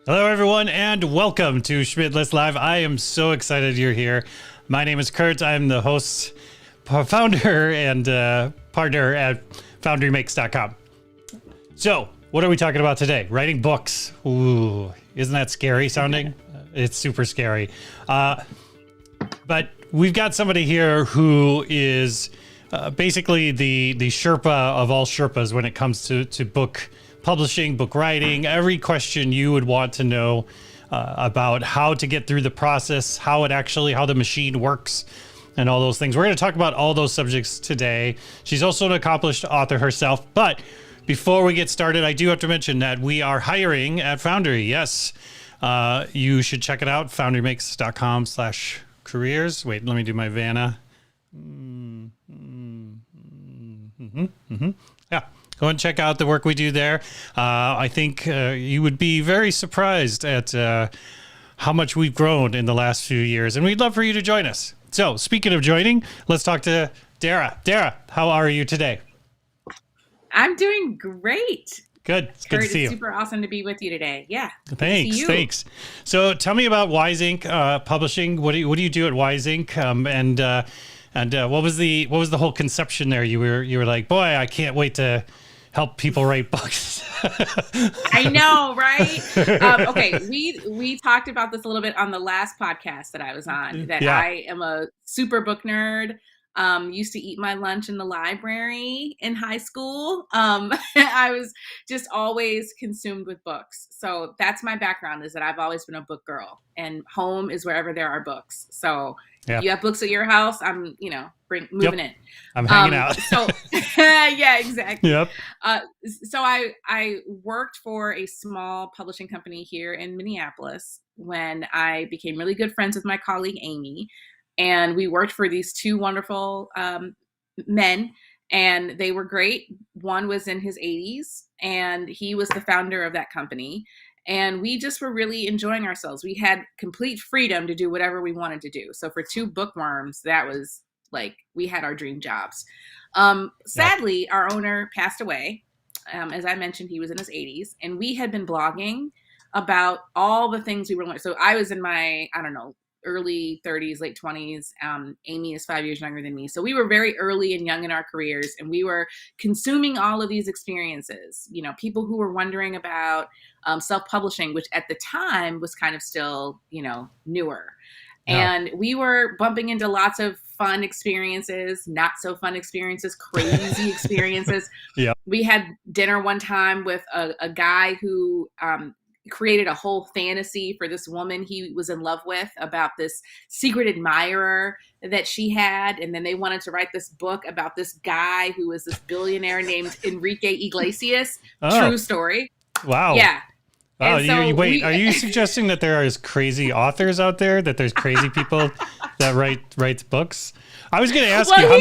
Hello, everyone, and welcome to Schmidt List Live. I am so excited you're here. My name is Kurt. I'm the host, founder, and partner at FoundryMakes.com. So, what are we talking about today? Writing books. Ooh, isn't that scary sounding? It's super scary. But we've got somebody here who is basically the Sherpa of all Sherpas when it comes to book publishing, book writing, every question you would want to know about how to get through the process, how the machine works, and all those things. We're going to talk about all those subjects today. She's also an accomplished author herself. But before we get started, I do have to mention that we are hiring at Foundry. Yes, you should check it out, foundrymakes.com/careers. Wait, let me do my Vanna. Yeah. Go and check out the work we do there. I think you would be very surprised at how much we've grown in the last few years, and we'd love for you to join us. So, speaking of joining, let's talk to Dara. Dara, how are you today? I'm doing great. Good. It's good to see you. It's super awesome to be with you today. Yeah. Thanks. So, tell me about Wise Ink Publishing. What do you do at Wise Ink? And what was the whole conception there? You were like, boy, I can't wait to help people write books. I know, right? Okay, we talked about this a little bit on the last podcast that I was on, that I am a super book nerd. Used to eat my lunch in the library in high school. I was just always consumed with books. So that's my background, is that I've always been a book girl, and home is wherever there are books. So if you have books at your house, I'm, moving in. I'm hanging out. So yeah, exactly. Yep. So I worked for a small publishing company here in Minneapolis when I became really good friends with my colleague, Amy. And we worked for these two wonderful men, and they were great. One was in his 80s, and he was the founder of that company. And we just were really enjoying ourselves. We had complete freedom to do whatever we wanted to do. So for two bookworms, that was like, we had our dream jobs. Sadly, our owner passed away. As I mentioned, he was in his 80s, and we had been blogging about all the things we were learning. So I was in my, early 30s, late 20s. Amy is 5 years younger than me. So we were very early and young in our careers, and we were consuming all of these experiences. People who were wondering about self-publishing, which at the time was kind of still, newer. Yeah. And we were bumping into lots of fun experiences, not so fun experiences, crazy experiences. Yeah. We had dinner one time with a guy who created a whole fantasy for this woman he was in love with about this secret admirer that she had. And then they wanted to write this book about this guy who was this billionaire named Enrique Iglesias. Oh. True story. Wow. Yeah. Oh, so are you suggesting that there are crazy authors out there, that there's crazy people that write books? I was going to ask you, how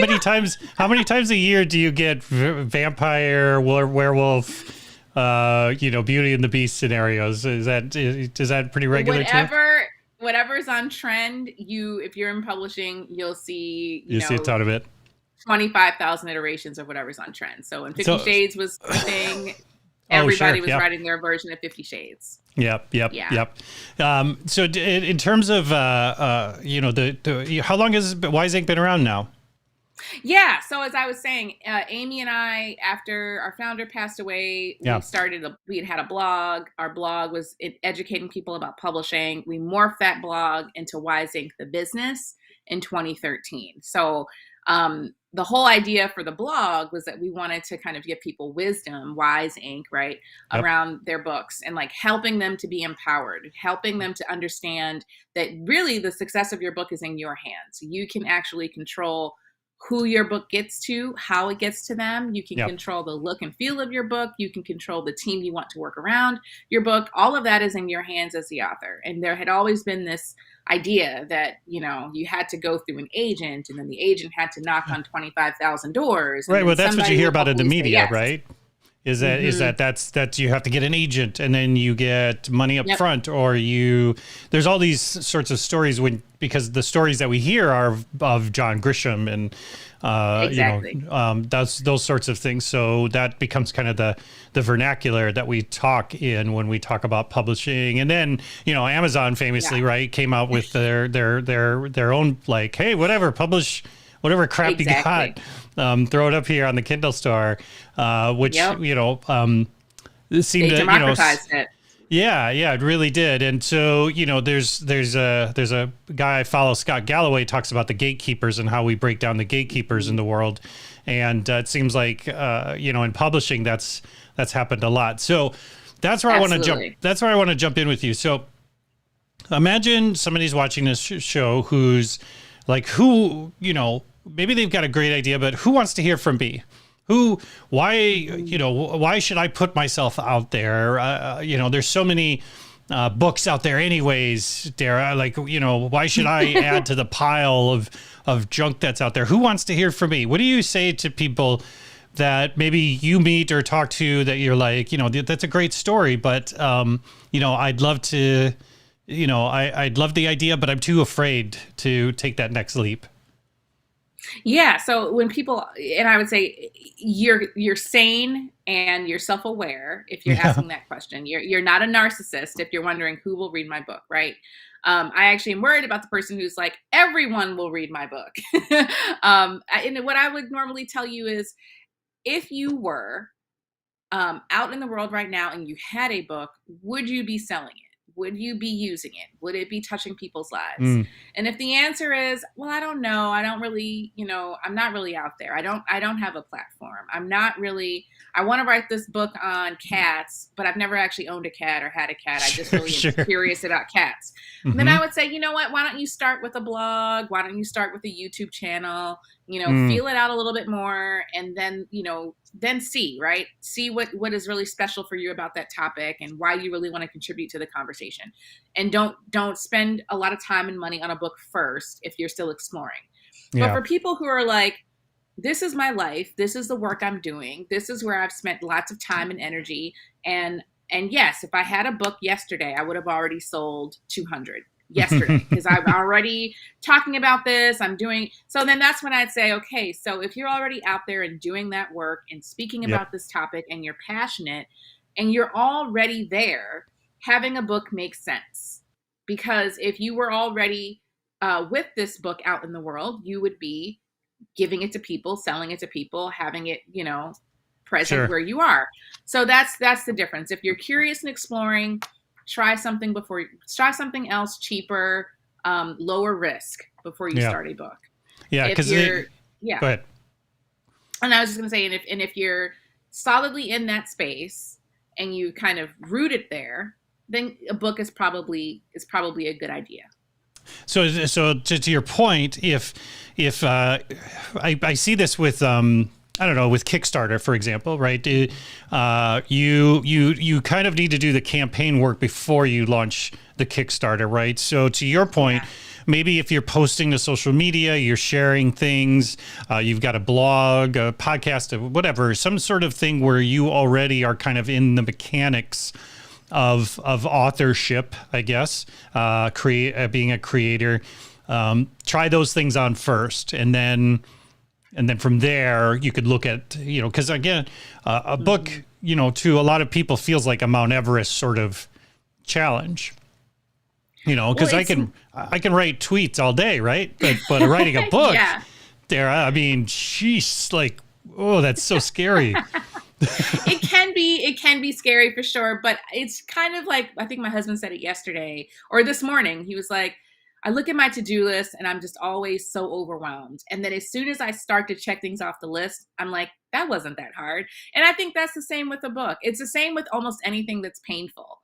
many times a year do you get vampire, werewolf, Beauty and the Beast scenarios? Is that pretty regular too? Whatever's on trend, if you're in publishing, you'll see, see a ton of it. 25,000 iterations of whatever's on trend. So when 50 Shades was a thing, everybody was writing their version of 50 Shades. Yep. So in terms of, how long has Wise Ink been around now? Yeah. So as I was saying, Amy and I, after our founder passed away, we had a blog. Our blog was educating people about publishing. We morphed that blog into Wise Ink, the business, in 2013. So The whole idea for the blog was that we wanted to kind of give people wisdom, wise ink, right, Yep. around their books, and like helping them to be empowered, helping them to understand that really the success of your book is in your hands. You can actually control who your book gets to, how it gets to them. You can Yep. control the look and feel of your book. You can control the team you want to work around your book. All of that is in your hands as the author. And there had always been this idea that, you know, you had to go through an agent, and then the agent had to knock on 25,000 doors. Right. Well, that's what you hear about in the media, yes. right? Is that you have to get an agent, and then you get money up front, or there's all these sorts of stories because the stories that we hear are of John Grisham and those sorts of things. So that becomes kind of the vernacular that we talk in when we talk about publishing. And then, Amazon famously, right, came out with their own, like, hey, whatever, publish whatever crap you got, throw it up here on the Kindle store, which, it seemed they democratized it. Yeah, it really did. And so, there's a guy I follow, Scott Galloway, talks about the gatekeepers and how we break down the gatekeepers in the world. And it seems like, in publishing, that's happened a lot. So that's where I want to jump. That's where I want to jump in with you. So imagine somebody's watching this show who's like, maybe they've got a great idea, but who wants to hear from me? Why should I put myself out there? There's so many books out there anyways, Dara, like, why should I add to the pile of junk that's out there? Who wants to hear from me? What do you say to people that maybe you meet or talk to that you're like, that's a great story, but, I'd love to, I'd love the idea, but I'm too afraid to take that next leap. Yeah. So when people, and I would say you're sane and you're self-aware if you're asking that question. You're not a narcissist if you're wondering who will read my book, right? I actually am worried about the person who's like, everyone will read my book. And what I would normally tell you is, if you were out in the world right now and you had a book, would you be selling it? Would you be using it? Would it be touching people's lives? And if the answer is, well, I don't know. I don't really, I'm not really out there. I don't have a platform. I want to write this book on cats, but I've never actually owned a cat or had a cat. I just really am curious about cats. Then I would say, you know what? Why don't you start with a blog? Why don't you start with a YouTube channel? Feel it out a little bit more, and then, then see what is really special for you about that topic and why you really want to contribute to the conversation. And don't spend a lot of time and money on a book first if you're still exploring. But for people who are like, this is my life, this is the work I'm doing, this is where I've spent lots of time and energy, and yes, if I had a book yesterday, I would have already sold 200 yesterday because I'm already talking about this. So then that's when I'd say, okay, so if you're already out there and doing that work and speaking about this topic and you're passionate and you're already there, having a book makes sense. Because if you were already with this book out in the world, you would be giving it to people, selling it to people, having it, present where you are. So that's the difference. If you're curious and exploring, try something else cheaper, lower risk before you start a book. Yeah, because go ahead. And I was just going to say, and if you're solidly in that space and you kind of root it there, then a book is probably a good idea. So to your point, if I see this with I don't know, with Kickstarter, for example, right? You kind of need to do the campaign work before you launch the Kickstarter, right? So to your point, maybe if you're posting to social media, you're sharing things, you've got a blog, a podcast, whatever, some sort of thing where you already are kind of in the mechanics of authorship, I guess, being a creator. Try those things on first, and then from there you could look at, because again, a book, to a lot of people feels like a Mount Everest sort of challenge. Because I can write tweets all day, right? But writing a book, Dara, I mean, she's like, oh, that's so scary. It can be scary for sure, but it's kind of like, I think my husband said it yesterday or this morning. He was like, I look at my to-do list and I'm just always so overwhelmed. And then as soon as I start to check things off the list, I'm like, that wasn't that hard. And I think that's the same with a book. It's the same with almost anything that's painful.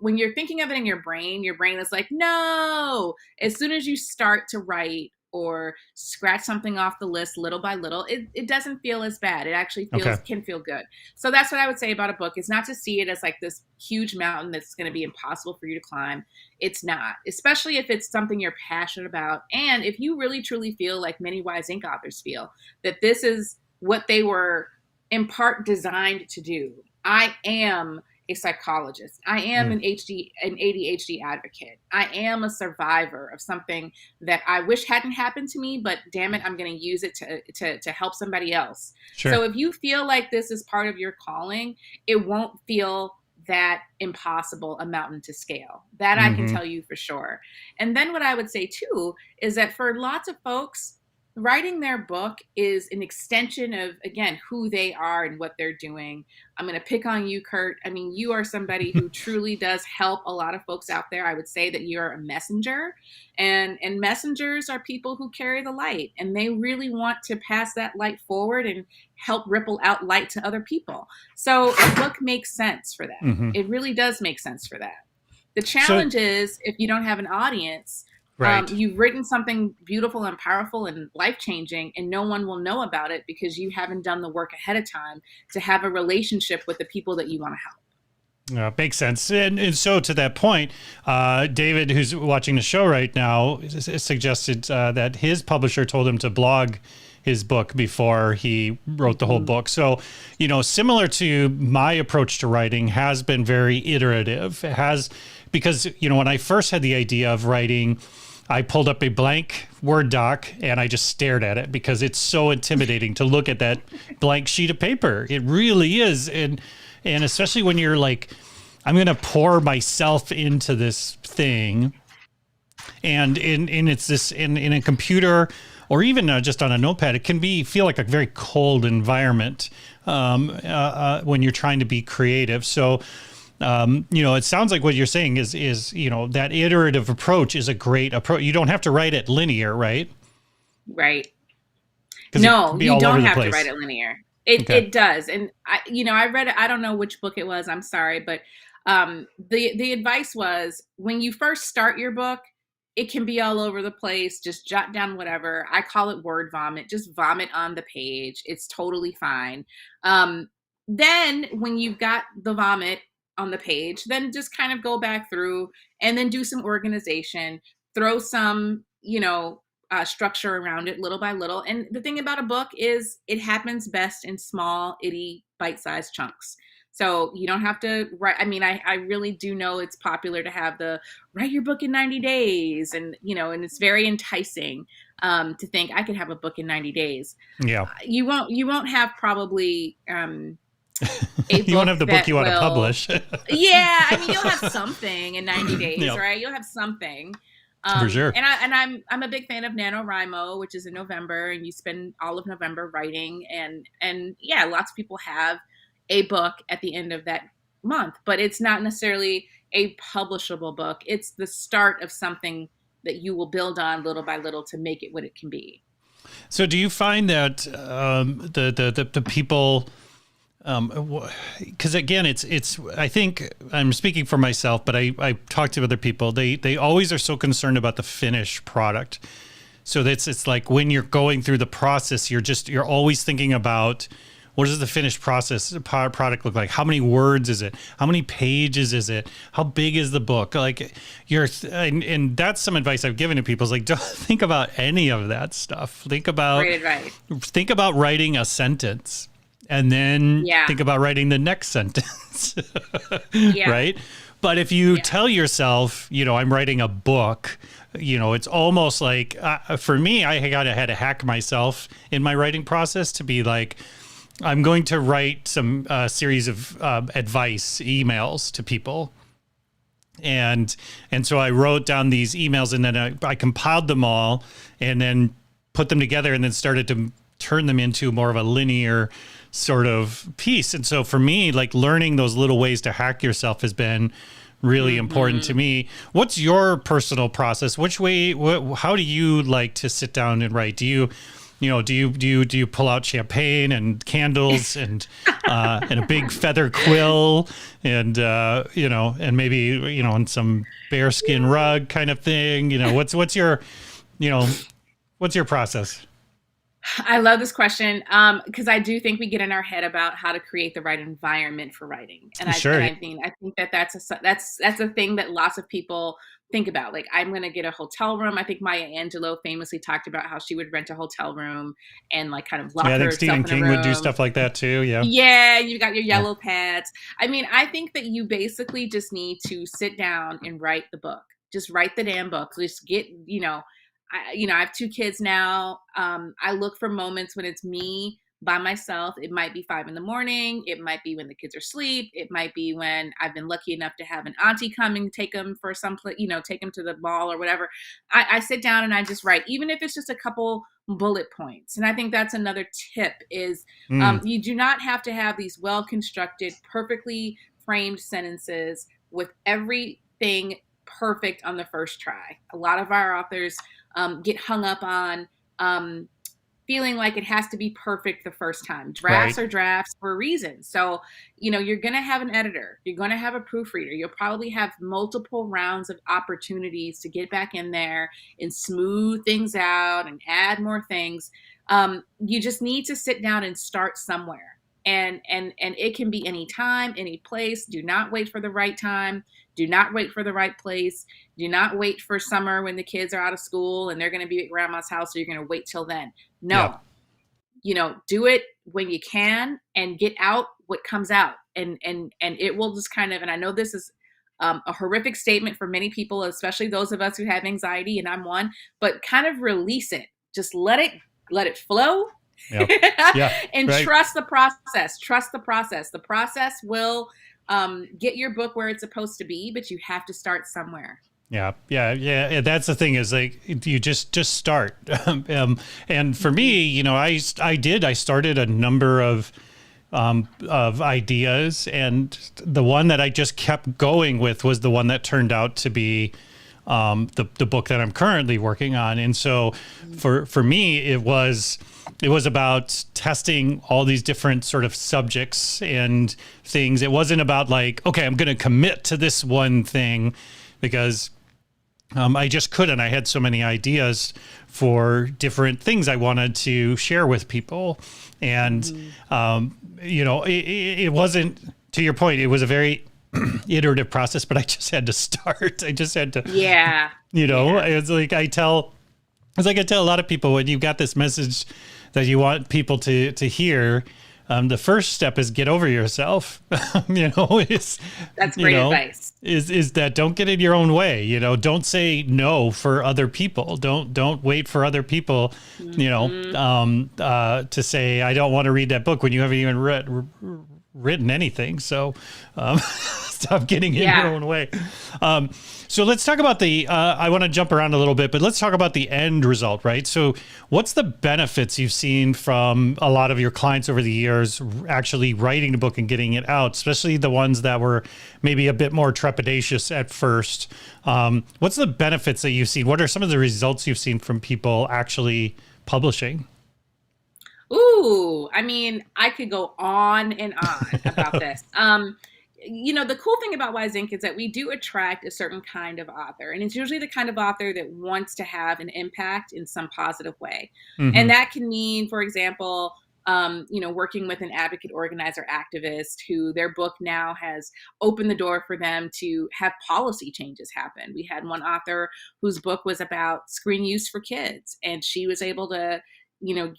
When you're thinking of it in your brain is like, no. As soon as you start to write or scratch something off the list little by little, it doesn't feel as bad. It actually can feel good. So that's what I would say about a book, is not to see it as like this huge mountain that's going to be impossible for you to climb. It's not, especially if it's something you're passionate about. And if you really truly feel like many Wise Ink authors feel, that this is what they were in part designed to do. I am a psychologist. I am an ADHD advocate. I am a survivor of something that I wish hadn't happened to me, but damn it, I'm going to use it to help somebody else. Sure. So if you feel like this is part of your calling, it won't feel that impossible a mountain to scale. That I can tell you for sure. And then what I would say too is that for lots of folks, writing their book is an extension of, again, who they are and what they're doing. I'm going to pick on you, Kurt. I mean, you are somebody who truly does help a lot of folks out there. I would say that you're a messenger, and messengers are people who carry the light, and they really want to pass that light forward and help ripple out light to other people. So a book makes sense for that. It really does make sense for that. The challenge is if you don't have an audience, right. You've written something beautiful and powerful and life-changing, and no one will know about it because you haven't done the work ahead of time to have a relationship with the people that you want to help. Makes sense. And so to that point, David, who's watching the show right now, suggested that his publisher told him to blog his book before he wrote the whole book. So, similar to my approach to writing, has been very iterative. It has, because, when I first had the idea of writing, I pulled up a blank Word doc and I just stared at it because it's so intimidating to look at that blank sheet of paper. It really is. And especially when you're like, I'm going to pour myself into this thing. And it's this in a computer or even just on a notepad, it can feel like a very cold environment when you're trying to be creative. So, it sounds like what you're saying is that iterative approach is a great approach. You don't have to write it linear, right? Right. No, you don't have to write it linear. It does. And I read it. I don't know which book it was. I'm sorry. But the advice was, when you first start your book, it can be all over the place. Just jot down whatever. I call it word vomit. Just vomit on the page. It's totally fine. Then when you've got the vomit on the page, then just kind of go back through and then do some organization, throw some, structure around it little by little. And the thing about a book is it happens best in small, itty, bite-sized chunks. So you don't have to write. I mean, I really do know it's popular to have the write your book in 90 days. And, and it's very enticing to think I could have a book in 90 days. Yeah. You won't have probably, you won't have the book you want to publish. Yeah, I mean, you'll have something in 90 days, right? You'll have something. For sure. And I'm a big fan of NaNoWriMo, which is in November, and you spend all of November writing, and yeah, lots of people have a book at the end of that month, but it's not necessarily a publishable book. It's the start of something that you will build on little by little to make it what it can be. So do you find that the people, because again, it's, I think I'm speaking for myself, but I talk to other people, they always are so concerned about the finished product. So it's like when you're going through the process, you're always thinking about, what does the finished product look like? How many words is it? How many pages is it? How big is the book? Like and that's some advice I've given to people, is like, don't think about any of that stuff. Think about writing a sentence. And then think about writing the next sentence, right? But if you tell yourself, I'm writing a book, it's almost like, for me, I had to hack myself in my writing process to be like, I'm going to write some series of advice emails to people. And so I wrote down these emails, and then I compiled them all and then put them together and then started to turn them into more of a linear sort of piece. And so for me, like, learning those little ways to hack yourself has been really important to Mm-hmm. me. What's your personal process? Which way, how do you like to sit down and write? Do you pull out champagne and candles and a big feather quill and maybe, and some bearskin rug kind of thing? You know, what's your process? I love this question because I do think we get in our head about how to create the right environment for writing, and I and Sure. I think that that's a thing that lots of people think about. Like, I'm going to get a hotel room. I think Maya Angelou famously talked about how she would rent a hotel room and like kind of Yeah, lock I think herself Stephen in a King would do room. stuff like that too. Yeah. Yeah, you got your Yeah. yellow pads. I mean, I think that you basically just need to sit down and write the book. Just write the damn book. Just get, I have two kids now. I look for moments when it's me by myself. It might be 5 in the morning. It might be when the kids are asleep. It might be when I've been lucky enough to have an auntie come and take them for some place, take them to the mall or whatever. I sit down and I just write, even if it's just a couple bullet points. And I think that's another tip is Mm, you do not have to have these well constructed, perfectly framed sentences with everything perfect on the first try. A lot of our authors get hung up on um, feeling like it has to be perfect the first time. Drafts right. are drafts for a reason. So, you're going to have an editor, you're going to have a proofreader, you'll probably have multiple rounds of opportunities to get back in there and smooth things out and add more things. You just need to sit down and start somewhere. And it can be any time, any place. Do not wait for the right time. Do not wait for the right place. Do not wait for summer when the kids are out of school and they're going to be at grandma's house. So you're going to wait till then. Yeah. No, do it when you can and get out what comes out. And it will just kind of, and I know this is a horrific statement for many people, especially those of us who have anxiety, and I'm one, but kind of release it. Just let it flow. Yeah. Yeah. And Right. trust the process. Trust the process. The process will get your book where it's supposed to be, but you have to start somewhere. Yeah, yeah, yeah. That's the thing is like you just start. And for Mm-hmm. me, I started a number of ideas, and the one that I just kept going with was the one that turned out to be the book that I'm currently working on. And so for me, it was about testing all these different sort of subjects and things. It wasn't about like, okay, I'm going to commit to this one thing because I just couldn't. I had so many ideas for different things I wanted to share with people. And, it wasn't, to your point, it was a very iterative process, but I just had to start. I just had to, Yeah. Yeah. it's like it's like I tell a lot of people when you've got this message that you want people to hear, the first step is get over yourself. Is That's great advice. is that don't get in your own way. Don't say no for other people. Don't wait for other people. To say I don't want to read that book when you haven't even written anything. So stop getting in your own way. So let's talk about I want to jump around a little bit, but let's talk about the end result, right? So what's the benefits you've seen from a lot of your clients over the years actually writing the book and getting it out, especially the ones that were maybe a bit more trepidatious at first? What's the benefits that you've seen? What are some of the results you've seen from people actually publishing? Ooh, I mean, I could go on and on about this. The cool thing about Wise Ink is that we do attract a certain kind of author, and it's usually the kind of author that wants to have an impact in some positive way. Hmm. And that can mean, for example, working with an advocate, organizer, activist who their book now has opened the door for them to have policy changes happen. We had one author whose book was about screen use for kids, and she was able to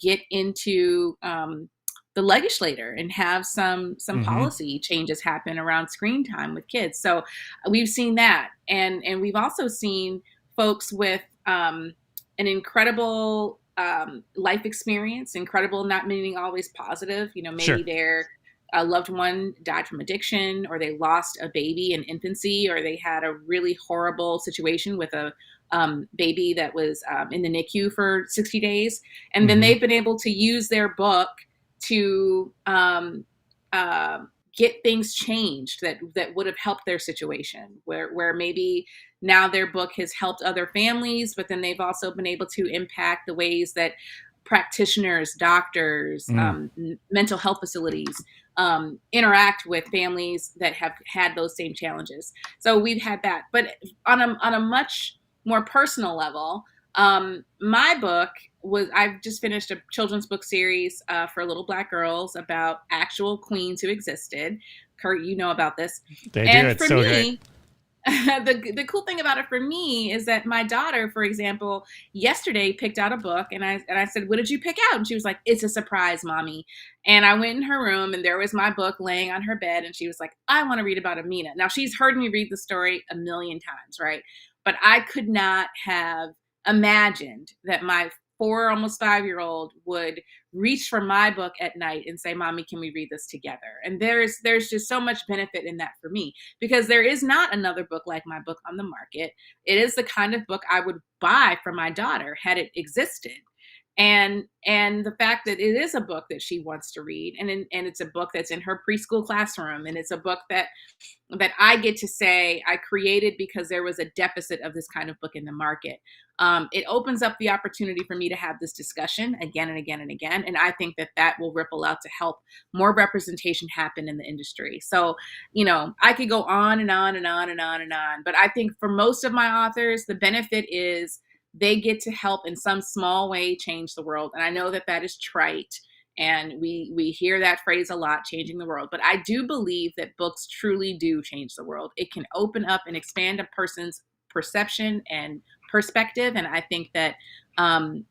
get into the legislator and have some Hmm. policy changes happen around screen time with kids. So we've seen that, and we've also seen folks with an incredible life experience, incredible not meaning always positive. Maybe Sure. their a loved one died from addiction, or they lost a baby in infancy, or they had a really horrible situation with a baby that was in the NICU for 60 days. And then Hmm. they've been able to use their book to get things changed that would have helped their situation, where maybe now their book has helped other families, but then they've also been able to impact the ways that practitioners, doctors, mental health facilities interact with families that have had those same challenges. So we've had that. But on a much more personal level, my book I've just finished a children's book series for little Black girls about actual queens who existed. Kurt, you know about this. They and do. It's for so me, great. the cool thing about it for me is that my daughter, for example, yesterday picked out a book, and I said, "What did you pick out?" And she was like, "It's a surprise, mommy." And I went in her room, and there was my book laying on her bed, and she was like, "I want to read about Amina." Now, she's heard me read the story a million times, right? But I could not have imagined that my 4, almost 5-year-old would reach for my book at night and say, "Mommy, can we read this together?" And there's just so much benefit in that for me, because there is not another book like my book on the market. It is the kind of book I would buy for my daughter had it existed. And the fact that it is a book that she wants to read, and it's a book that's in her preschool classroom, and it's a book that I get to say I created because there was a deficit of this kind of book in the market. It opens up the opportunity for me to have this discussion again and again and again. And I think that will ripple out to help more representation happen in the industry. So, I could go on and on and on and on and on. But I think for most of my authors, the benefit is they get to help in some small way change the world. And I know that is trite. And we hear that phrase a lot, changing the world. But I do believe that books truly do change the world. It can open up and expand a person's perception and perspective. And I think that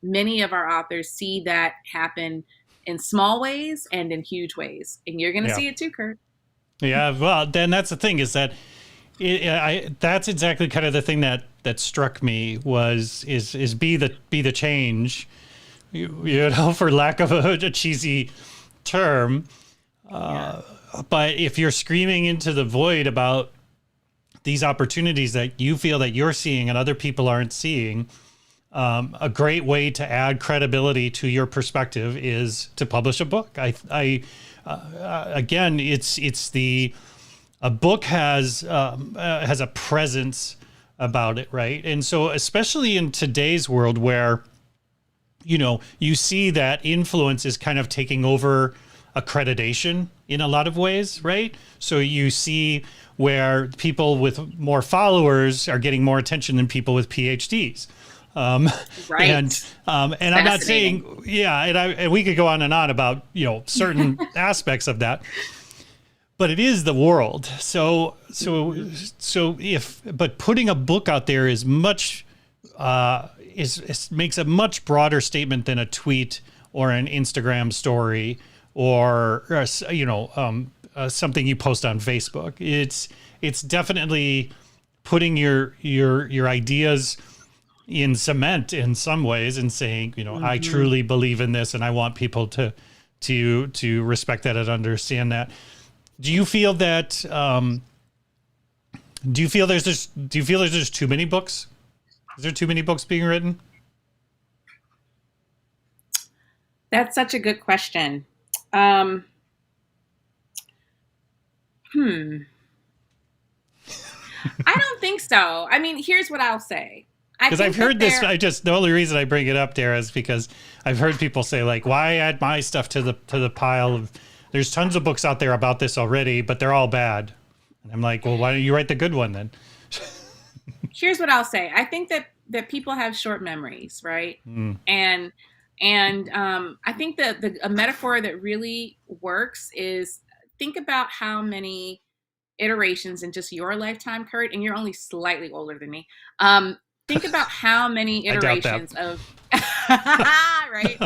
many of our authors see that happen in small ways and in huge ways. And you're going to see it too, Kurt. Yeah, well, then that's the thing is that that's exactly kind of the thing that struck me is be the change, for lack of a cheesy term. But if you're screaming into the void about these opportunities that you feel that you're seeing and other people aren't seeing, a great way to add credibility to your perspective is to publish a book. Again, a book has a presence about it, right? And so, especially in today's world where, you see that influence is kind of taking over accreditation in a lot of ways, right? So you see where people with more followers are getting more attention than people with PhDs. Right. And I'm not saying, and we could go on and on about, certain aspects of that. But it is the world. So but putting a book out there is much makes a much broader statement than a tweet or an Instagram story or something you post on Facebook. It's definitely putting your ideas in cement in some ways and saying, I truly believe in this and I want people to respect that and understand that. Do you feel that? Do you feel there's just too many books? Is there too many books being written? That's such a good question. I don't think so. I mean, here's what I'll say. Because I've heard this. The only reason I bring it up there is because I've heard people say, like, why add my stuff to the pile of. There's tons of books out there about this already, but they're all bad. And I'm like, well, why don't you write the good one then? Here's what I'll say. I think that people have short memories, right? And I think that a metaphor that really works is think about how many iterations in just your lifetime, Kurt, and you're only slightly older than me. Think about how many iterations of right.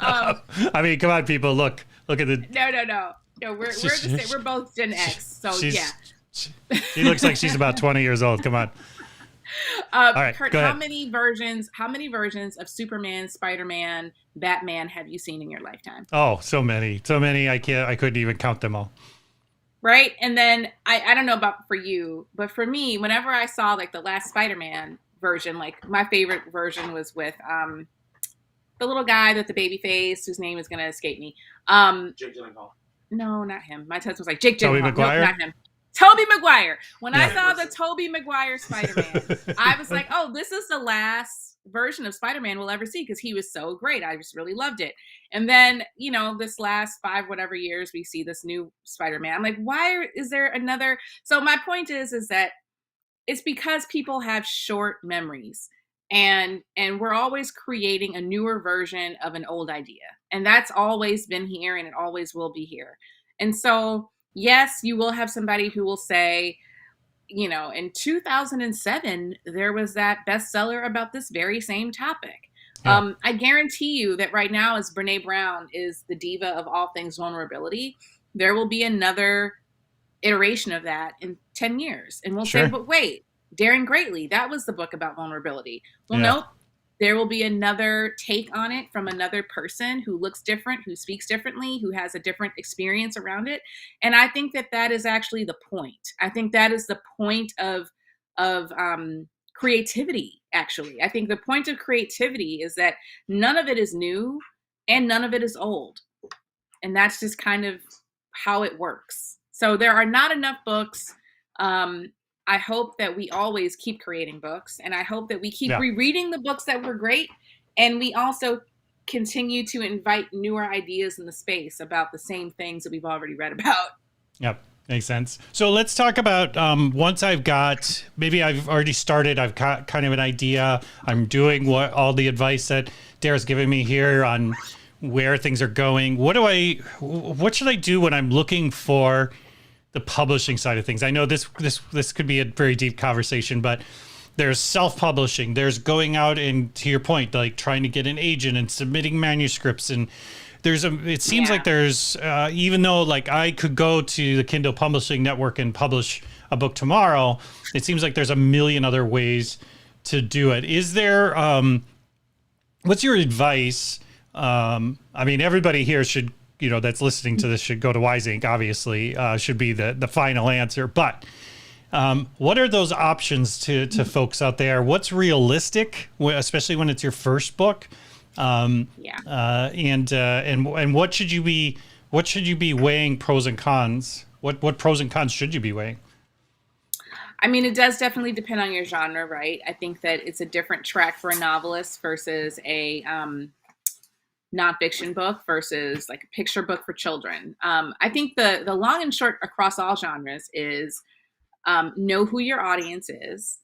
I mean, come on, people, look at the. No. We're the same. We're both Gen X, so yeah. She looks like she's about 20 years old. Come on. All right, Kurt, how many versions of Superman, Spider-Man, Batman have you seen in your lifetime? Oh, so many. I couldn't even count them all. Right. And then I don't know about for you, but for me, whenever I saw like the last Spider-Man version, like my favorite version was with the little guy with the baby face whose name is going to escape me. Jake Gyllenhaal. no, not him. My husband was like, Jake Tobey Gyllenhaal. Nope, Maguire? not him. Tobey Maguire. When I Yeah. saw the Tobey Maguire Spider-Man, I was like, oh, this is the last version of Spider-Man we'll ever see because he was so great. I just really loved it. And then, this last 5 whatever years, we see this new Spider-Man. I'm like, why is there another? So my point is that it's because people have short memories, and we're always creating a newer version of an old idea. And that's always been here, and it always will be here. And so, yes, you will have somebody who will say, in 2007, there was that bestseller about this very same topic. Yeah. I guarantee you that right now, as Brene Brown is the diva of all things vulnerability, there will be another iteration of that in 10 years. And we'll Sure. say, but wait, Daring Greatly, that was the book about vulnerability. Well, Yeah. nope. There will be another take on it from another person who looks different, who speaks differently, who has a different experience around it. And I think that is actually the point. I think that is the point of creativity, actually. I think the point of creativity is that none of it is new and none of it is old. And that's just kind of how it works. So there are not enough books. I hope that we always keep creating books, and I hope that we keep rereading the books that were great, and we also continue to invite newer ideas in the space about the same things that we've already read about. Yep. Makes sense. So let's talk about once maybe I've already started, I've got kind of an idea. I'm doing all the advice that Dara's giving me here on where things are going. What should I do when I'm looking for the publishing side of things? I know this could be a very deep conversation, but there's self-publishing, there's going out and, to your point, like trying to get an agent and submitting manuscripts, and it seems like there's even though like I could go to the Kindle Publishing Network and publish a book tomorrow, it seems like there's a million other ways to do it. Is there what's your advice? I mean, everybody here should, that's listening to this should go to Wise Inc. Obviously, should be the final answer. But what are those options to folks out there? What's realistic, especially when it's your first book? And what should you be weighing pros and cons? What pros and cons should you be weighing? I mean, it does definitely depend on your genre, right? I think that it's a different track for a novelist versus a nonfiction book versus like a picture book for children. I think the long and short across all genres is know who your audience is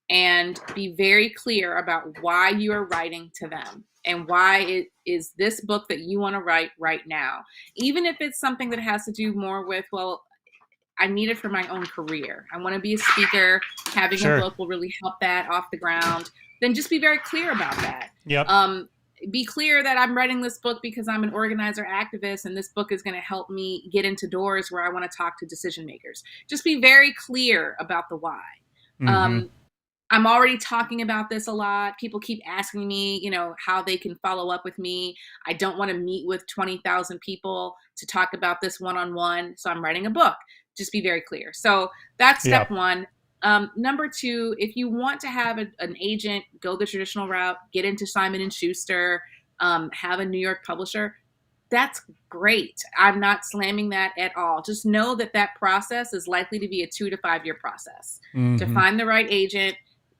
and be very clear about why you are writing to them and why it is this book that you want to write right now. Even if it's something that has to do more with, well, I need it for my own career. I want to be a speaker. Having a book will really help that off the ground. Then just be very clear about that. Yep. Be clear that I'm writing this book because I'm an organizer activist, and this book is going to help me get into doors where I want to talk to decision makers. Just be very clear about the why. Mm-hmm. I'm already talking about this a lot. People keep asking me, how they can follow up with me. I don't want to meet with 20,000 people to talk about this one-on-one. So I'm writing a book. Just be very clear. So that's step one. Number two, if you want to have an agent, go the traditional route, get into Simon & Schuster, have a New York publisher, that's great. I'm not slamming that at all. Just know that process is likely to be a 2 to 5 year process. Mm-hmm. To find the right agent,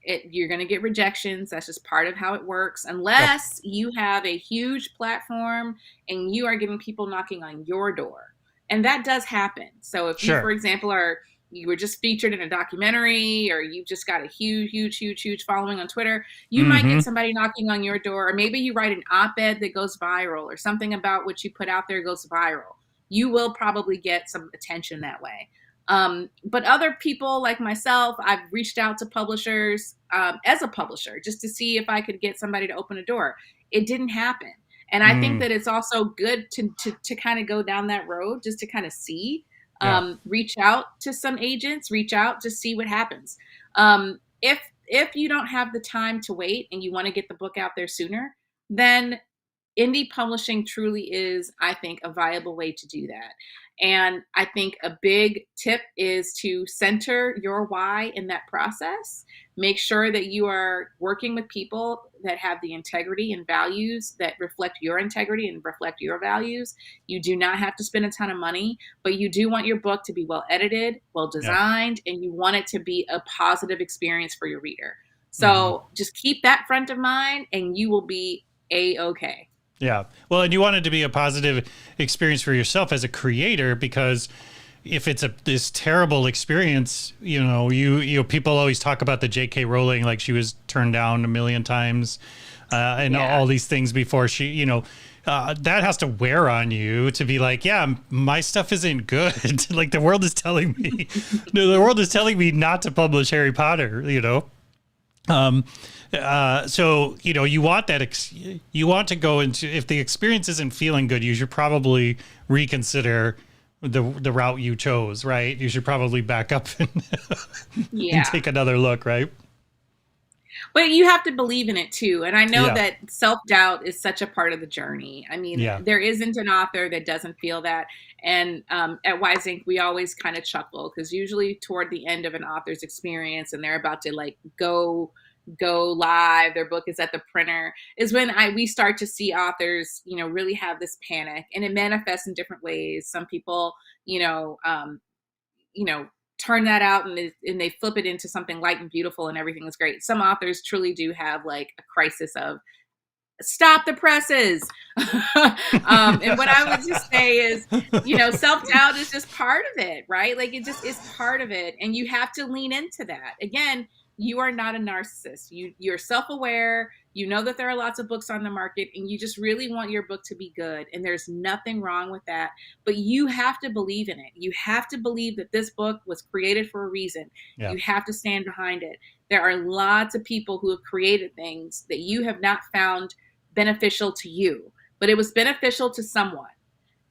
you're going to get rejections. That's just part of how it works, unless you have a huge platform and you are getting people knocking on your door. And that does happen. So if you, for example, you were just featured in a documentary, or you just got a huge following on Twitter, you might get somebody knocking on your door, or maybe you write an op-ed that goes viral, or something about what you put out there goes viral. You will probably get some attention that way. But other people like myself, I've reached out to publishers as a publisher just to see if I could get somebody to open a door. It didn't happen. And I think that it's also good to kind of go down that road just to kind of see, reach out to some agents, reach out, just see what happens. If you don't have the time to wait and you want to get the book out there sooner, then indie publishing truly is, I think, a viable way to do that. And I think a big tip is to center your why in that process. Make sure that you are working with people that have the integrity and values that reflect your integrity and reflect your values. You do not have to spend a ton of money, but you do want your book to be well edited, well Yeah. designed, and you want it to be a positive experience for your reader. Hmm. So just keep that front of mind and you will be a-okay. Yeah. Well, and you want it to be a positive experience for yourself as a creator, because if it's this terrible experience, people always talk about the J.K. Rowling, like she was turned down a million times, and all these things before she, that has to wear on you to be like, yeah, my stuff isn't good. Like the world is telling me, no, the world is telling me not to publish Harry Potter, so, you want you want to go into, if the experience isn't feeling good, you should probably reconsider the route you chose, right? You should probably back up and, and take another look, right? But you have to believe in it too. And I know Yeah. that self-doubt is such a part of the journey. I mean, Yeah. there isn't an author that doesn't feel that. And at Wise Inc., we always kind of chuckle because usually toward the end of an author's experience and they're about to like go live, their book is at the printer, is when we start to see authors, really have this panic, and it manifests in different ways. Some people, turn that out and they flip it into something light and beautiful and everything is great. Some authors truly do have like a crisis of stop the presses. And what I would just say is, self-doubt is just part of it, right? Like it just is part of it. And you have to lean into that. Again, you are not a narcissist. You're self-aware. You know that there are lots of books on the market and you just really want your book to be good. And there's nothing wrong with that, but you have to believe in it. You have to believe that this book was created for a reason. Yeah. You have to stand behind it. There are lots of people who have created things that you have not found beneficial to you, but it was beneficial to someone.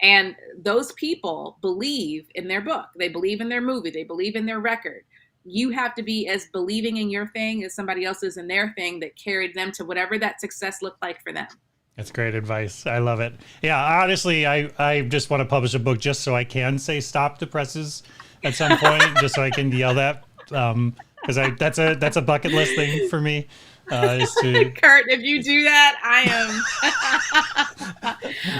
And those people believe in their book. They believe in their movie. They believe in their record. You have to be as believing in your thing as somebody else is in their thing that carried them to whatever that success looked like for them. That's great advice. I love it. Yeah, honestly, I just want to publish a book just so I can say stop the presses at some point, just so I can yell that. Because that's a bucket list thing for me. Is to Kurt, if you do that,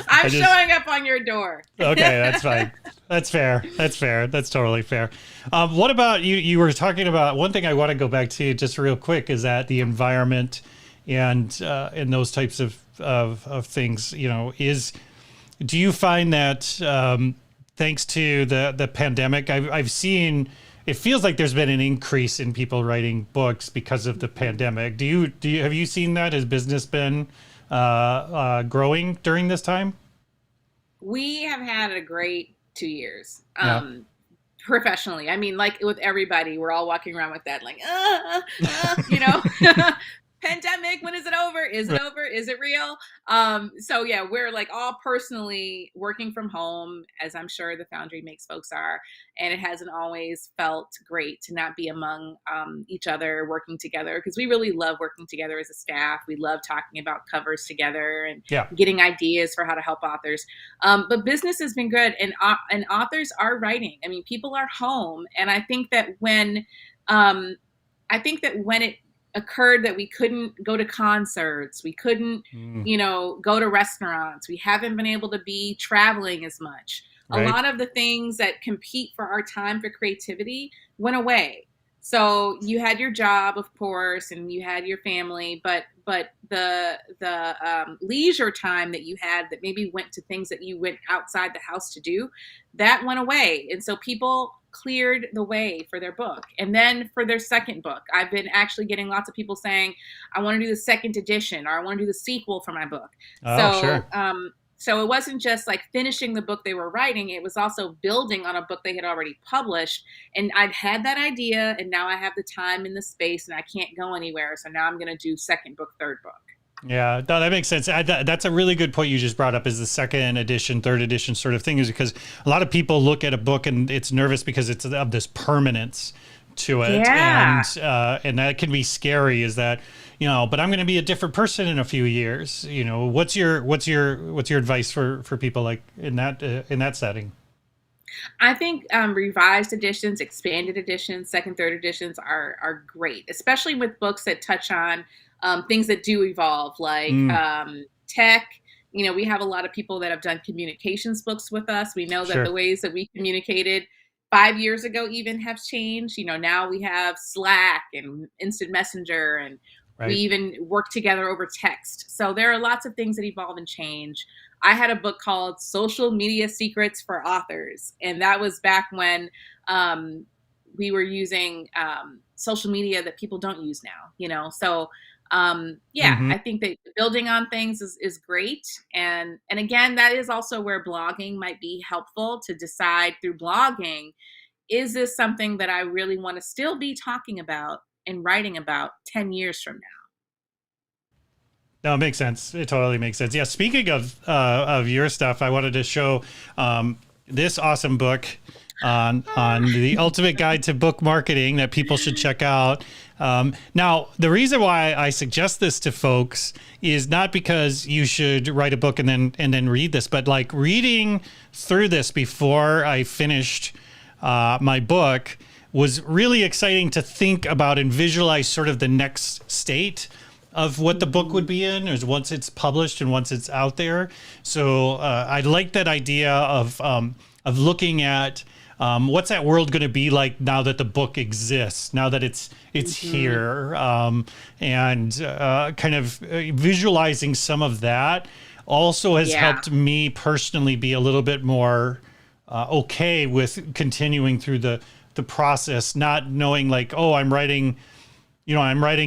I'm showing up on your door. Okay, that's fine. That's fair. That's fair. That's totally fair. What about you? You were talking about one thing I want to go back to just real quick is that the environment and those types of things, do you find that thanks to the pandemic, I've seen, it feels like there's been an increase in people writing books because of the pandemic. Have you seen that? Has business been growing during this time? We have had a great 2 years. Yeah. Professionally. I mean, like with everybody, we're all walking around with that, like, pandemic, when is it over? Is it over? Is it real? So yeah, we're like all personally working from home, as I'm sure the Foundry Makes folks are. And it hasn't always felt great to not be among each other, working together, because we really love working together as a staff. We love talking about covers together and getting ideas for how to help authors. But business has been good, and authors are writing. I mean, people are home. And I think that when it occurred that we couldn't go to concerts, we couldn't, go to restaurants, we haven't been able to be traveling as much. Right. A lot of the things that compete for our time for creativity went away. So you had your job, of course, and you had your family, but the leisure time that you had that maybe went to things that you went outside the house to do, that went away. And so people cleared the way for their book. And then for their second book, I've been actually getting lots of people saying, I want to do the second edition, or I want to do the sequel for my book. Oh, sure. So it wasn't just like finishing the book they were writing. It was also building on a book they had already published. And I'd had that idea, and now I have the time and the space, and I can't go anywhere. So now I'm going to do second book, third book. Yeah, no, that makes sense. That's a really good point you just brought up, is the second edition, third edition sort of thing, is because a lot of people look at a book and it's nervous because it's of this permanence to it. Yeah. And that can be scary, is that, but I'm going to be a different person in a few years. What's your advice for people like in that setting? I think revised editions, expanded editions, second, third editions are great, especially with books that touch on things that do evolve, like Mm, tech. You know, we have a lot of people that have done communications books with us. We know that sure. the ways that we communicated 5 years ago even have changed. You know, now we have Slack and Instant Messenger, and we Right. even work together over text. So there are lots of things that evolve and change. I had a book called Social Media Secrets for Authors, and that was back when um, we were using social media that people don't use now. You know, so yeah, Hmm. I think that building on things is great, and again, that is also where blogging might be helpful to decide through blogging, is this something that I really want to still be talking about and writing about 10 years from now? No, it makes sense. It totally makes sense. Yeah. Speaking of your stuff, I wanted to show this awesome book on the ultimate guide to book marketing that people should check out. Now, the reason why I suggest this to folks is not because you should write a book and then read this, but like reading through this before I finished my book was really exciting to think about and visualize sort of the next state of what the book would be in is once it's published and once it's out there. So I like that idea of looking at what's that world going to be like now that the book exists, now that it's here, and kind of visualizing some of that also has Yeah. helped me personally be a little bit more okay with continuing through the process, not knowing like, oh, I'm writing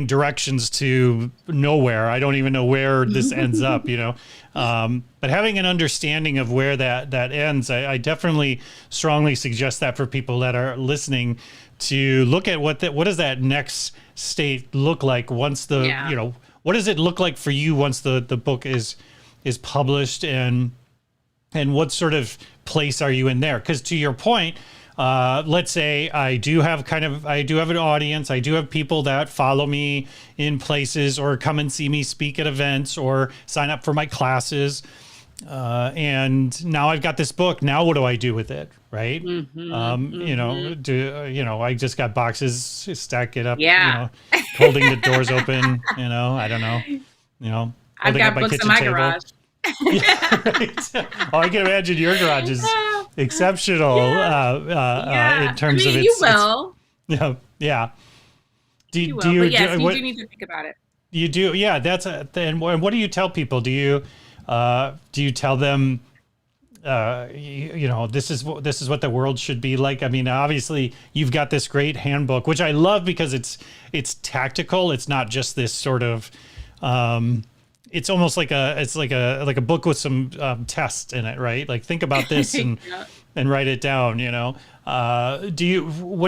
directions to nowhere. I don't even know where this ends up, but having an understanding of where that ends, I definitely strongly suggest that for people that are listening to look at what does that next state look like once Yeah. what does it look like for you once the book is published, and what sort of place are you in there? Because to your point, let's say I do have an audience. I do have people that follow me in places or come and see me speak at events or sign up for my classes. And now I've got this book. Now what do I do with it? Right. I just got boxes, stack it up, Yeah. holding the doors open, I don't know, I've holding up got my books in kitchen my table. garage. Yeah, right. Oh, I can imagine your garage is exceptional Yeah. Yeah. in I terms of mean, you its. will. Yeah, yeah. You Do will. But you yes, do you do what need to think about it. you do? Yeah, that's a. And what do you tell people? Do you tell them? This is what the world should be like. I mean, obviously, you've got this great handbook, which I love because it's tactical. It's not just this sort of. It's almost like a book with some tests in it, right? Like think about this Yeah. and write it down. What do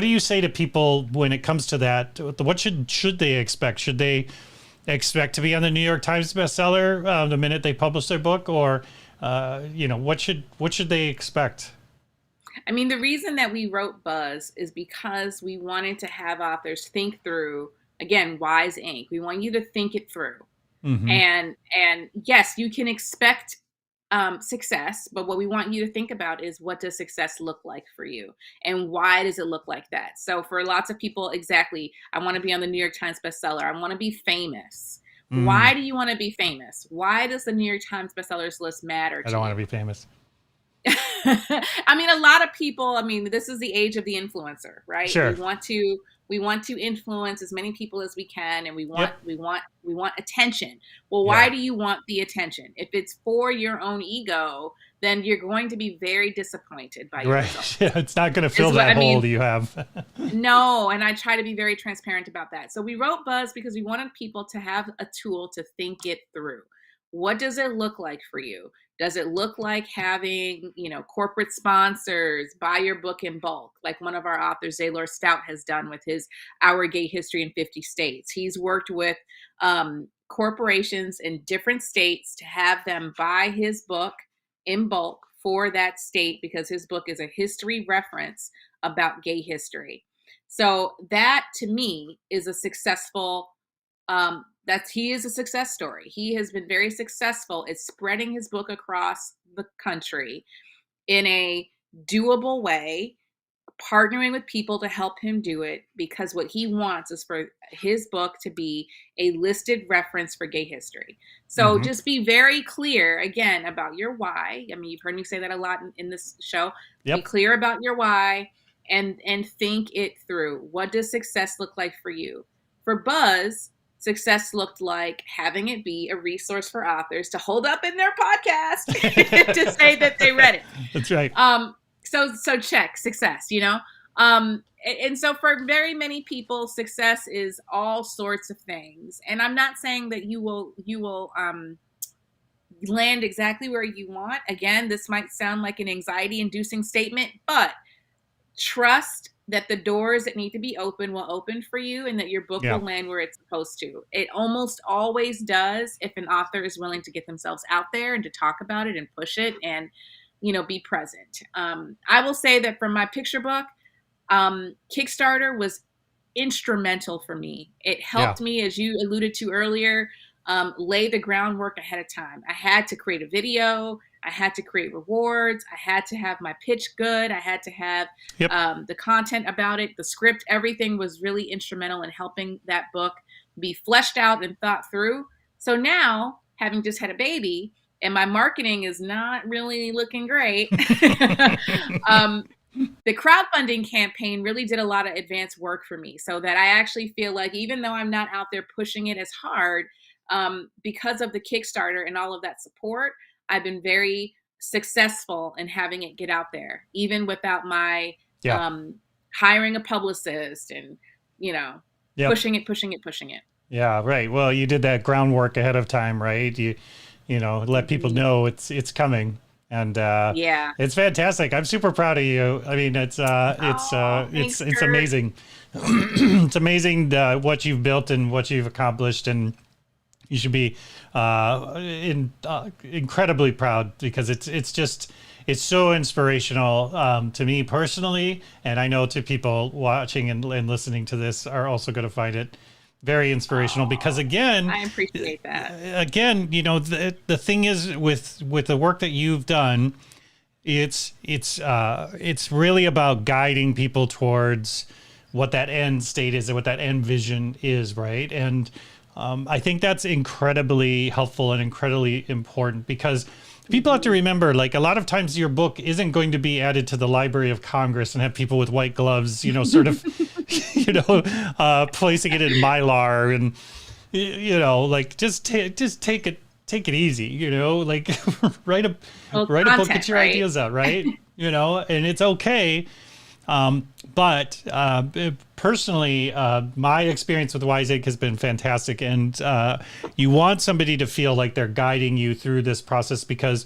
you say to people when it comes to that? What should they expect? Should they expect to be on the New York Times bestseller the minute they publish their book, or what should they expect? I mean, the reason that we wrote Buzz is because we wanted to have authors think through, again, Wise Ink. We want you to think it through. Mm-hmm. And yes, you can expect success, but what we want you to think about is, what does success look like for you, and why does it look like that? So for lots of people, exactly, I want to be on the New York Times bestseller. I want to be famous. Mm, Why do you want to be famous? Why does the New York Times bestsellers list matter I to don't want you? to be famous. I mean, a lot of people, I mean, this is the age of the influencer, right? Sure. We want to influence as many people as we can, and Yep. we want attention. Well, why Yeah. do you want the attention? If it's for your own ego, then you're going to be very disappointed by your Right. results. Yeah, it's not going to fill Is what that I hole mean. you have. No, and I try to be very transparent about that. So we wrote Buzz because we wanted people to have a tool to think it through. What does it look like for you? Does it look like having, corporate sponsors buy your book in bulk, like one of our authors, Zaylor Stout, has done with his Our Gay History in 50 States? He's worked with corporations in different states to have them buy his book in bulk for that state, because his book is a history reference about gay history. So that to me is a successful he is a success story. He has been very successful at spreading his book across the country in a doable way, partnering with people to help him do it, because what he wants is for his book to be a listed reference for gay history. So Hmm. just be very clear again about your why. I mean, you've heard me say that a lot in this show. Be Yep. clear about your why, and think it through. What does success look like for you? For Buzz, success looked like having it be a resource for authors to hold up in their podcast to say that they read it. That's right. So check success, and so for very many people, success is all sorts of things. And I'm not saying that you will land exactly where you want. Again, this might sound like an anxiety inducing statement, but trust that the doors that need to be open will open for you, and that your book Yeah. will land where it's supposed to. It almost always does if an author is willing to get themselves out there and to talk about it and push it and be present. I will say that for my picture book, Kickstarter was instrumental for me. It Yeah. helped me, as you alluded to earlier, lay the groundwork ahead of time. I had to create a video. I had to create rewards. I had to have my pitch good. I had to have Yep. the content about it, the script. Everything was really instrumental in helping that book be fleshed out and thought through. So now, having just had a baby, and my marketing is not really looking great. um, the crowdfunding campaign really did a lot of advanced work for me, so that I actually feel like, even though I'm not out there pushing it as hard, because of the Kickstarter and all of that support, I've been very successful in having it get out there, even without my Yeah. um, hiring a publicist and, Yep. pushing it. Yeah. Right. Well, you did that groundwork ahead of time, right? You let people Mhm. know it's coming, and Yeah. it's fantastic. I'm super proud of you. I mean, Oh, thanks, it's Kurt. amazing. It's amazing what you've built and what you've accomplished, and you should be incredibly proud, because it's so inspirational to me personally, and I know to people watching and listening to this are also going to find it very inspirational, because Oh, I appreciate that. again, the thing is with the work that you've done, it's really about guiding people towards what that end state is and what that end vision is, right? And I think that's incredibly helpful and incredibly important, because people have to remember, like, a lot of times your book isn't going to be added to the Library of Congress and have people with white gloves, sort of, placing it in Mylar, and like, just take it easy, like, write a Well, write a book, get content, your right? ideas out, right? And it's okay. But personally, my experience with WiseEgg has been fantastic, and you want somebody to feel like they're guiding you through this process, because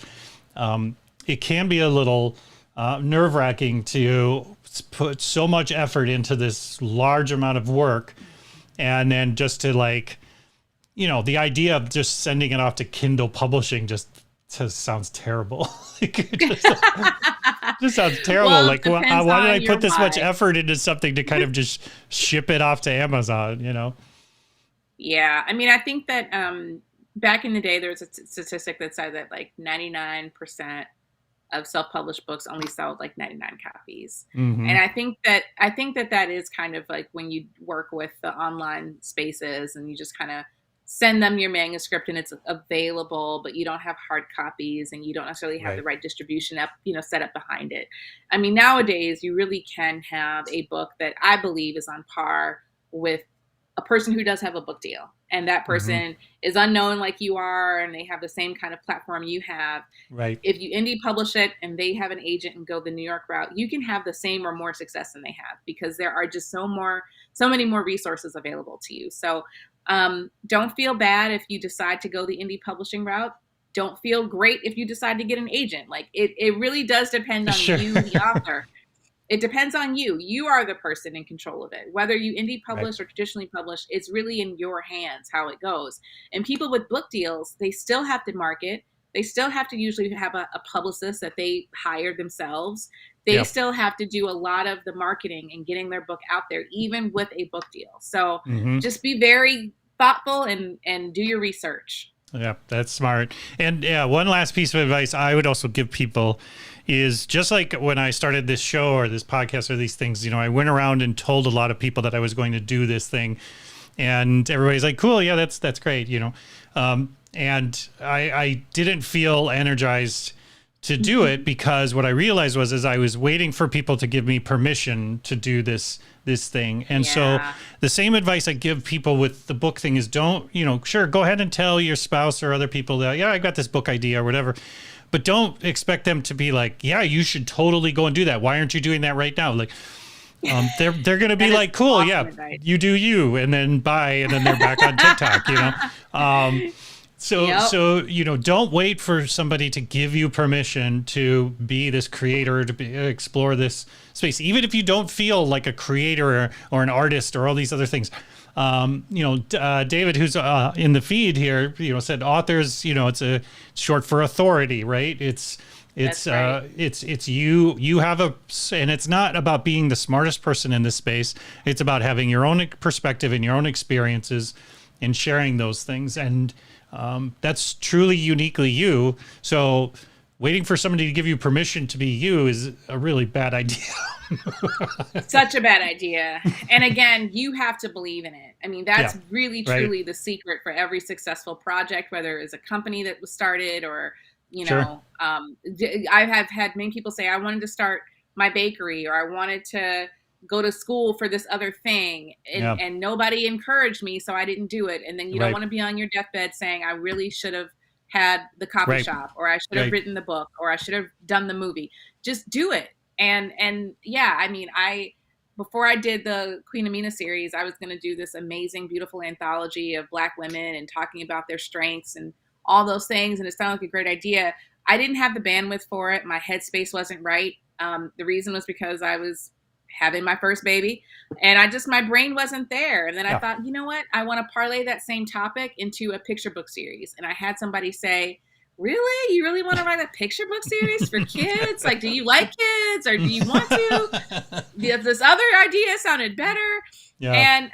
it can be a little nerve-wracking to put so much effort into this large amount of work, and then just to, like, the idea of just sending it off to Kindle publishing just sounds terrible. Like, it just sounds terrible. Well, it Like, depends why did I on your put this much why. effort into something to kind of just ship it off to Amazon? Yeah, I mean, I think that back in the day, there was a statistic that said that like 99% of self-published books only sold like 99 copies. And Hmm. I think that that is kind of like when you work with the online spaces and you just kind of send them your manuscript and it's available, but you don't have hard copies and you don't necessarily have the Right. right distribution up, set up behind it. I mean, nowadays you really can have a book that I believe is on par with a person who does have a book deal, and that Hmm. person is unknown like you are and they have the same kind of platform you have. Right. If you indie publish it and they have an agent and go the New York route, you can have the same or more success than they have, because there are just so many more resources available to you. So don't feel bad if you decide to go the indie publishing route. Don't feel great if you decide to get an agent. Like it really does depend on Sure. you, the author. It depends on you. You are the person in control of it. Whether you indie Right. publish or traditionally publish, it's really in your hands how it goes. And people with book deals, they still have to market. They still have to usually have a publicist that they hire themselves. They Yep. still have to do a lot of the marketing and getting their book out there, even with a book deal. So Hmm. just be very thoughtful and do your research. Yeah, that's smart. And yeah, one last piece of advice I would also give people is just like when I started this show or this podcast or these things, I went around and told a lot of people that I was going to do this thing, and everybody's like, cool, yeah, that's great, and I didn't feel energized to do it, because what I realized was, I was waiting for people to give me permission to do this thing. And so the same advice I give people with the book thing is, don't, sure, go ahead and tell your spouse or other people that, yeah, I got this book idea or whatever, but don't expect them to be like, yeah, you should totally go and do that. Why aren't you doing that right now? Like, they're going to be like, cool, yeah, advice. You do you, and then bye. And then they're back on TikTok, So, don't wait for somebody to give you permission to be this creator, to explore this space. Even if you don't feel like a creator or an artist or all these other things. David, who's in the feed here, said authors, it's a short for authority, right? It's right. It's you have and it's not about being the smartest person in this space. It's about having your own perspective and your own experiences and sharing those things. And that's truly uniquely you. So waiting for somebody to give you permission to be you is a really bad idea. Such a bad idea. And again, you have to believe in it. I mean, that's really, truly the secret for every successful project, whether it's a company that was started or, I have had many people say, I wanted to start my bakery, or I wanted to go to school for this other thing, and nobody encouraged me, so I didn't do it. And then you don't want to be on your deathbed saying, I really should have had the coffee shop, or I should have written the book, or I should have done the movie. Just do it. And I mean, before I did the Queen Amina series, I was going to do this amazing, beautiful anthology of Black women and talking about their strengths and all those things. And it sounded like a great idea. I didn't have the bandwidth for it. My headspace wasn't right. The reason was because I was having my first baby, and my brain wasn't there. And then I thought, you know what? I want to parlay that same topic into a picture book series. And I had somebody say, really? You really want to write a picture book series for kids? Like, do you like kids, or do you want to? This other idea sounded better. Yeah. And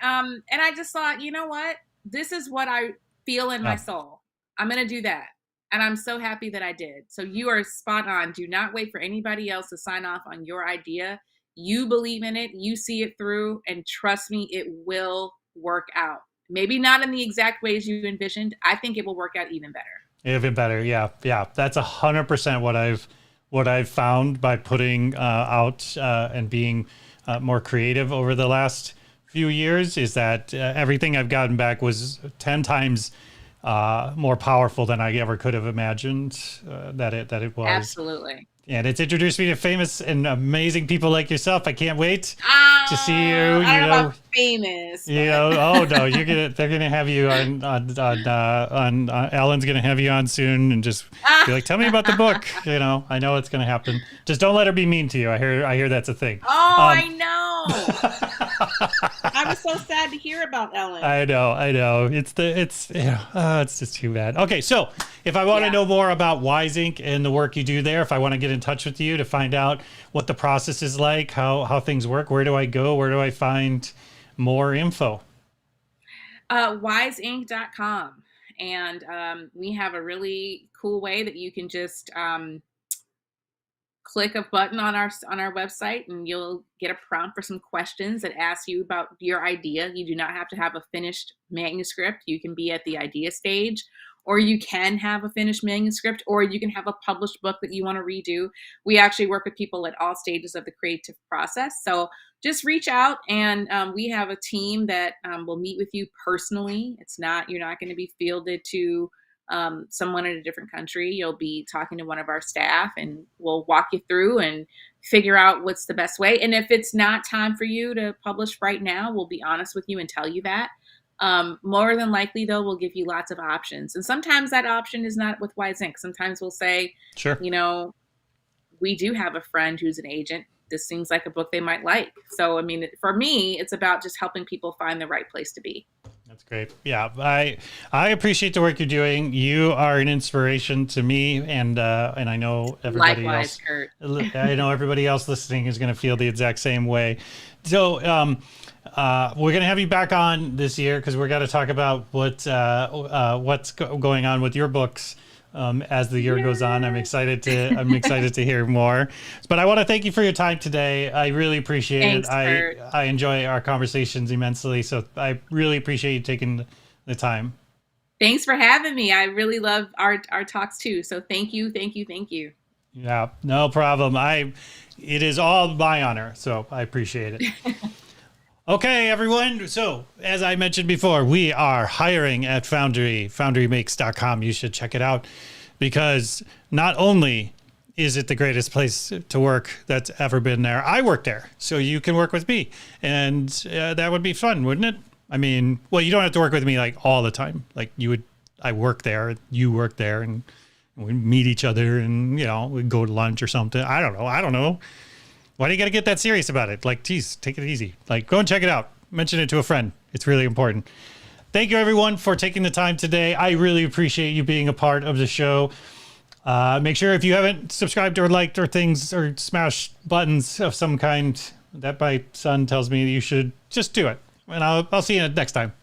I just thought, you know what? This is what I feel in my soul. I'm going to do that. And I'm so happy that I did. So you are spot on. Do not wait for anybody else to sign off on your idea. You believe in it, you see it through, and trust me, it will work out. Maybe not in the exact ways you envisioned. I think it will work out even better. Even better, yeah. That's 100% what I've found by putting out and being more creative over the last few years, is that everything I've gotten back was 10 times more powerful than I ever could have imagined that it was. Absolutely. And it's introduced me to famous and amazing people like yourself. I can't wait to see you. I don't know about famous. Oh no, they're gonna have you on Ellen's gonna have you on soon, and just be like, tell me about the book. I know it's gonna happen. Just don't let her be mean to you. I hear that's a thing. Oh, I know. I was so sad to hear about Ellen. I know. It's just too bad. Okay, so if I want to know more about Wise Ink and the work you do there, if I want to get in touch with you to find out what the process is like, how things work, where do I go? Where do I find more info? Wiseink.com. And we have a really cool way that you can just click a button on our website, and you'll get a prompt for some questions that ask you about your idea. You do not have to have a finished manuscript. You can be at the idea stage, or you can have a finished manuscript, or you can have a published book that you want to redo. We actually work with people at all stages of the creative process. So just reach out, and we have a team that will meet with you personally. You're not going to be fielded to someone in a different country. You'll be talking to one of our staff, and we'll walk you through and figure out what's the best way. And if it's not time for you to publish right now, we'll be honest with you and tell you that. More than likely, though, we'll give you lots of options. And sometimes that option is not with Wise Ink. Sometimes we'll say, sure, we do have a friend who's an agent. This seems like a book they might like. So, I mean, for me, it's about just helping people find the right place to be. That's great. Yeah, I appreciate the work you're doing. You are an inspiration to me, and I know everybody Likewise, else. Kurt. I know everybody else listening is going to feel the exact same way. So we're going to have you back on this year, because we're going to talk about what's going on with your books as the year goes on. I'm excited to hear more. But I want to thank you for your time today. I really appreciate Thanks, it. Kurt. I enjoy our conversations immensely. So I really appreciate you taking the time. Thanks for having me. I really love our talks too. So thank you, thank you, thank you. Yeah, no problem. It is all my honor. So I appreciate it. Okay, everyone. So as I mentioned before, we are hiring at Foundry, foundrymakes.com. You should check it out because not only is it the greatest place to work that's ever been there, I work there. So you can work with me and that would be fun, wouldn't it? I mean, well, you don't have to work with me like all the time. Like I work there, you work there, and we meet each other and, we go to lunch or something. I don't know. Why do you got to get that serious about it? Like, geez, take it easy. Like, go and check it out. Mention it to a friend. It's really important. Thank you, everyone, for taking the time today. I really appreciate you being a part of the show. Make sure if you haven't subscribed or liked or things or smashed buttons of some kind that my son tells me you should, just do it. And I'll see you next time.